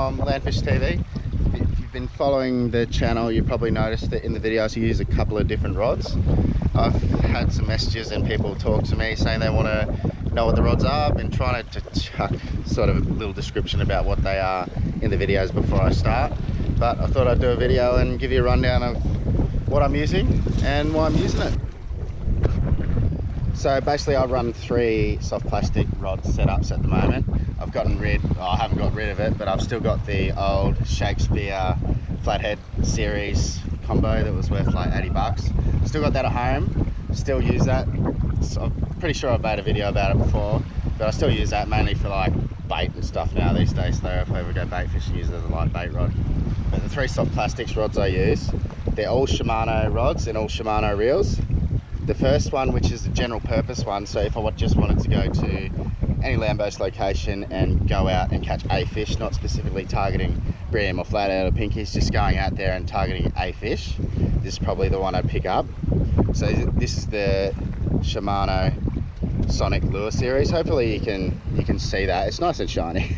from LandFishTV. If you've been following the channel, you probably noticed that in the videos I use a couple of different rods. I've had some messages and people talk to me saying they want to know what the rods are. I've been trying to chuck sort of a little description about what they are in the videos before I start, but I thought I'd do a video and give you a rundown of what I'm using and why I'm using it. So basically I run 3 soft plastic rod setups at the moment. I've gotten rid, I haven't got rid of it, but I've still got the old Shakespeare flathead series combo that was worth like 80 bucks. Still got that at home, still use that. So I'm pretty sure I've made a video about it before, but I still use that mainly for like bait and stuff now these days, though. If I ever go bait fishing, use it as a light bait rod. But the 3 soft plastics rods I use, they're all Shimano rods and all Shimano reels. The first one, which is a general purpose one, so if I just wanted to go to any land-based location and go out and catch a fish, not specifically targeting bream or flathead or pinkies, just going out there and targeting a fish, this is probably the one I'd pick up. So this is the Shimano Sonic lure series. Hopefully you can see that. It's nice and shiny.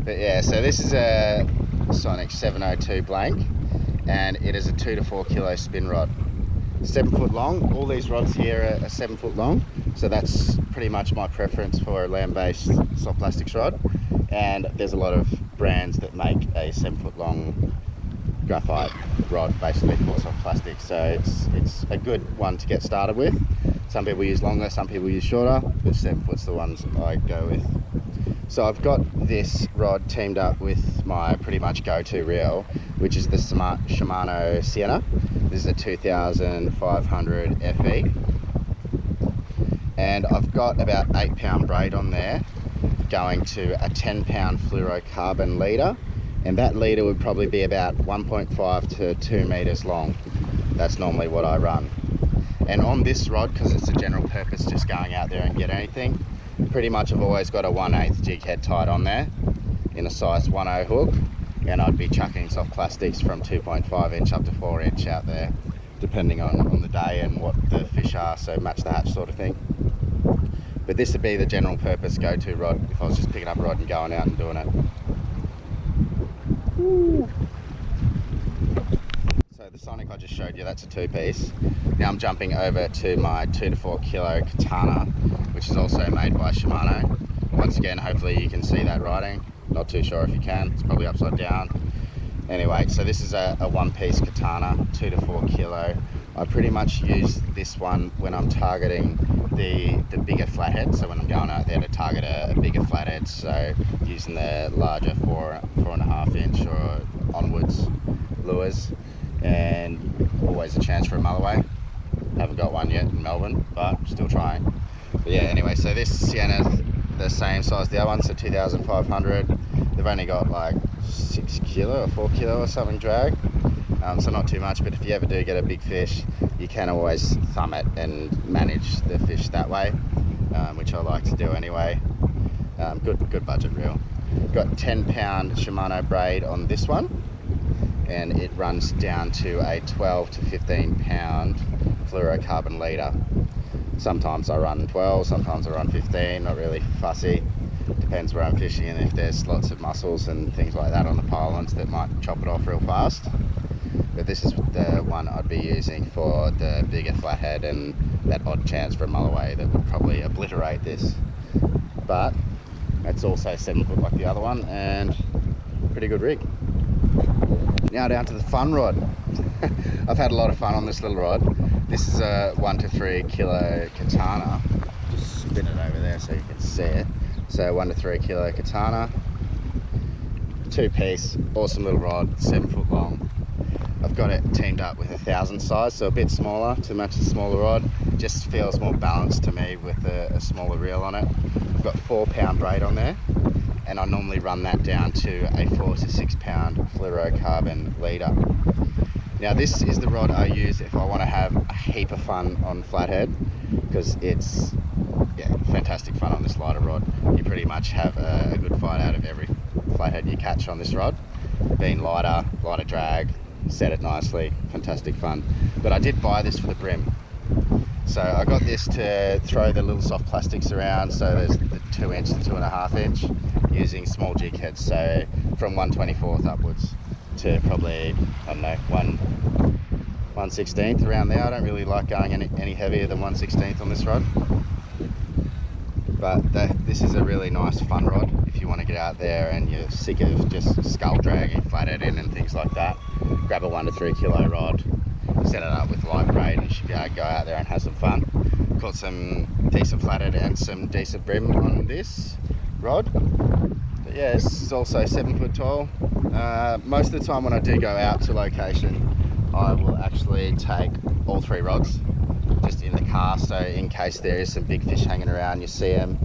But yeah, so this is a Sonic 702 blank, and it is a 2 to 4 kilo spin rod. 7 foot long. All these rods here are 7 foot long, so that's pretty much my preference for a land-based soft plastics rod. And there's a lot of brands that make a 7 foot long graphite rod basically for soft plastic, so it's a good one to get started with. Some people use longer, some people use shorter, but 7 foot's the ones I go with. So I've got this rod teamed up with my pretty much go-to reel, which is the Shimano Sienna. This is a 2500 FE, and I've got about 8 pound braid on there going to a 10 pound fluorocarbon leader, and that leader would probably be about 1.5 to 2 meters long. That's normally what I run. And on this rod, because it's a general purpose, just going out there and get anything, pretty much I've always got a 1/8 jig head tied on there in a size 1/0 hook, and I'd be chucking soft plastics from 2.5 inch up to 4 inch out there, depending on the day and what the fish are, so match the hatch sort of thing. But this would be the general purpose go-to rod if I was just picking up a rod and going out and doing it. Woo. So the Sonic I just showed you, that's a 2-piece. Now I'm jumping over to my 2 to 4 kilo Catana, which is also made by Shimano. Once again, hopefully you can see that writing. Not too sure if you can, it's probably upside down. Anyway, so this is a 1-piece Catana, 2 to 4 kilo. I pretty much use this one when I'm targeting the bigger flathead, so when I'm going out there to target a bigger flathead, so using the larger 4.5 inch or onwards lures, and always a chance for a mulloway. Haven't got one yet in Melbourne, but still trying. But yeah, anyway, so this Sienna's the same size as the other one, so 2500. They've only got like 6 kilo or 4 kilo or something drag, so not too much. But if you ever do get a big fish, you can always thumb it and manage the fish that way, which I like to do anyway. Good budget reel. Got 10 pound Shimano Braid on this one, and it runs down to a 12 to 15 pound fluorocarbon leader. Sometimes I run 12, sometimes I run 15, not really fussy. Depends where I'm fishing and if there's lots of mussels and things like that on the pylons that might chop it off real fast. But this is the one I'd be using for the bigger flathead and that odd chance for a mulloway that would probably obliterate this. But it's also 7 foot like the other one, and pretty good rig. Now down to the fun rod. I've had a lot of fun on this little rod. This is a 1 to 3 kilo Catana. Just spin it over there so you can see it. So 1 to 3 kilo Catana, 2-piece, awesome little rod, 7 foot long. I've got it teamed up with a 1000 size, so a bit smaller to match the smaller rod. Just feels more balanced to me with a smaller reel on it. I've got 4 pound braid on there, and I normally run that down to a 4 to 6 pound fluorocarbon leader. Now this is the rod I use if I want to have a heap of fun on flathead, because it's fantastic fun on this lighter rod. You pretty much have a good fight out of every flathead you catch on this rod. Being lighter drag, set it nicely, fantastic fun. But I did buy this for the brim. So I got this to throw the little soft plastics around, so there's the 2 inch to 2.5 inch. You using small jig heads, so from 1/24 upwards to probably, I don't know, 1/16 around there. I don't really like going any heavier than 1/16 on this rod. But this is a really nice fun rod if you want to get out there and you're sick of just scull dragging, flathead in and things like that. Grab a 1 to 3 kilo rod, set it up with light braid, and you should be able to go out there and have some fun. Caught some decent flathead and some decent brim on this rod. But yeah, this is also 7 foot tall. Most of the time when I do go out to location, I will actually take all 3 rods just in the car, so in case there is some big fish hanging around, you see them,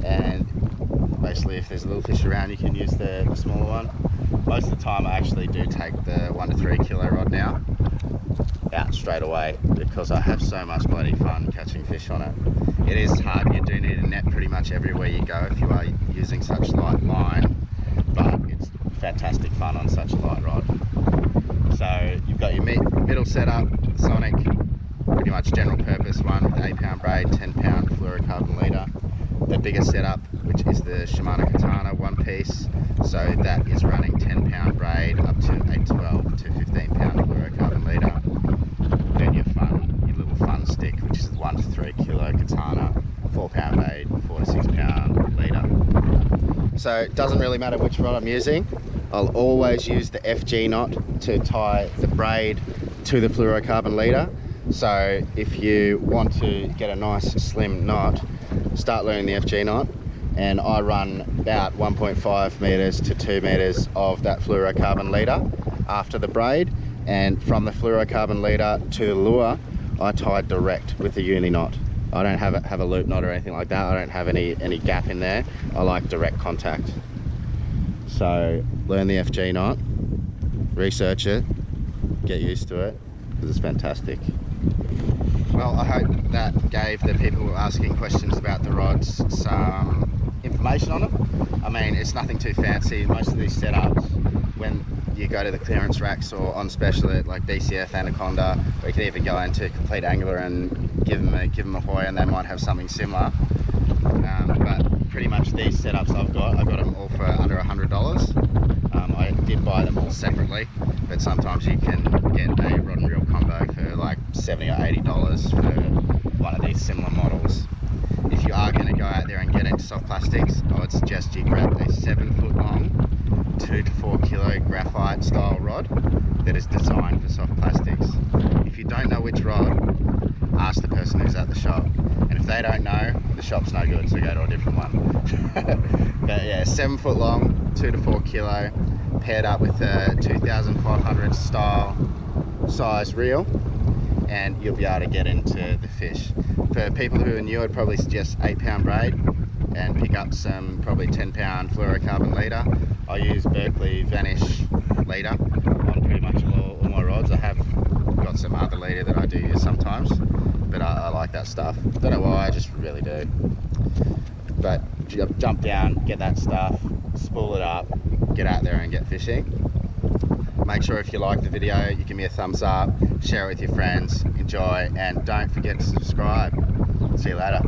and basically if there's little fish around you can use the smaller one. Most of the time I actually do take the 1 to 3 kilo rod now out straight away, because I have so much bloody fun catching fish on it. It is hard, you do need a net pretty much everywhere you go if you are using such light line, but it's fantastic fun on such a light rod. So you've got your middle setup, Sonic, pretty much general purpose one with 8 pound braid, 10 pound fluorocarbon leader. The bigger setup, which is the Shimano Catana one piece, so that is running 10 pound braid up to 812 to 15 pound fluorocarbon leader. Then your little fun stick, which is 1 to 3 kilo Catana, 4 pound braid, 4 to 6 pound leader. So it doesn't really matter which rod I'm using. I'll always use the FG knot to tie the braid to the fluorocarbon leader. So if you want to get a nice slim knot, start learning the FG knot, and I run about 1.5 meters to 2 meters of that fluorocarbon leader after the braid, and from the fluorocarbon leader to the lure I tie direct with the uni knot. I don't have a loop knot or anything like that. I don't have any gap in there. I like direct contact. So learn the FG knot, research it, get used to it, because it's fantastic. Well, I hope that gave the people who were asking questions about the rods some information on them. I mean, it's nothing too fancy. Most of these setups, when you go to the clearance racks or on special at like BCF, Anaconda, or you can even go into Complete Angler and give them a hoy, and they might have something similar. But pretty much these setups I got them all for under $100. I did buy them all separately, but sometimes you can get a rod and reel combo for like $70 or $80 for one of these similar models. If you are going to go out there and get into soft plastics, I would suggest you grab a 7 foot long, 2 to 4 kilo graphite style rod that is designed for soft plastics. If you don't know which rod, ask the person who's at the shop, and if they don't know, the shop's no good, so go to a different one. But yeah, 7 foot long, 2 to 4 kilo, paired up with a 2500 style size reel, and you'll be able to get into the fish. For people who are new, I'd probably suggest 8 pound braid and pick up some probably 10 pound fluorocarbon leader. I use Berkeley Vanish leader on pretty much all my rods. I have got some other leader that I do use sometimes, but I like that stuff. Don't know why, I just really do. But jump down, get that stuff, spool it up, get out there and get fishing. Make sure if you like the video, you give me a thumbs up, share it with your friends, enjoy, and don't forget to subscribe. See you later.